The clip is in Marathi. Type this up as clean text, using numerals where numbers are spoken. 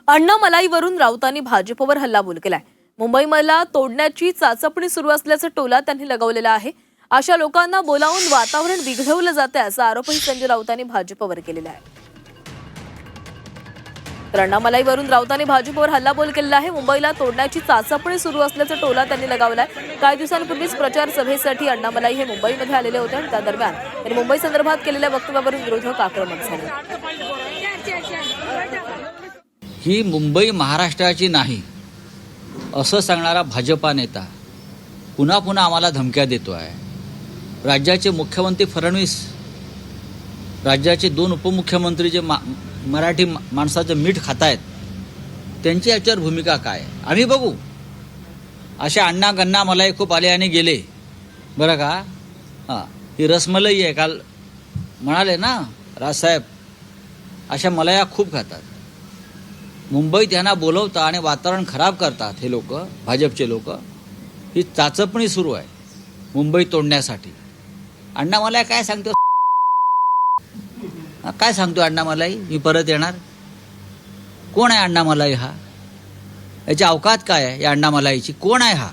अण्णामलाईवरून राऊतांनी भाजपवर हल्लाबोल केलाय। मुंबईला तोडण्याची चाचपणी सुरू असल्याचा टोला त्यांनी लगावलेला आहे। अशा लोकांना बोलावून वातावरण बिघडवलं जातं असा आरोपही संजय राऊतांनी भाजपवर केलेला आहे। तर अण्णामलाईवरून राऊतांनी भाजपवर हल्लाबोल केलेला आहे। मुंबईला तोडण्याची चाचपणी सुरू असल्याचा टोला त्यांनी लगावलाय। काही दिवसांपूर्वीच प्रचार सभेसाठी अण्णामलाई हे मुंबईमध्ये आलेले होते आणि त्या दरम्यान त्यांनी मुंबई संदर्भात केलेल्या वक्तव्यावरून विरोधक आक्रमक झाले। ही मुंबई महाराष्ट्राची नाही असं सांगणारा भाजपा नेता पुन्हा पुन्हा आम्हाला धमक्या देतो आहे। राज्याचे मुख्यमंत्री फडणवीस, राज्याचे 2 उपमुख्यमंत्री जे मराठी माणसाचं मीठ खातायत, त्यांची याच्यावर भूमिका काय आम्ही बघू। अशा अण्णा गण्णा मलाही खूप आले आणि गेले बरं का। हां, ही रसमलाई आहे, काल म्हणाले ना राजसाहेब, अशा मलाया खूप खातात। मुंबईत यांना बोलवतात आणि वातावरण खराब करतात हे लोक, भाजपचे लोक। ही चाचपणी सुरू आहे मुंबई तोडण्यासाठी। अण्णामलाई काय सांगतो, काय सांगतो अण्णामलाई, मी परत येणार? कोण आहे अण्णामलाई हा? याची अवकात काय आहे या अण्णामलाईची? कोण आहे हा?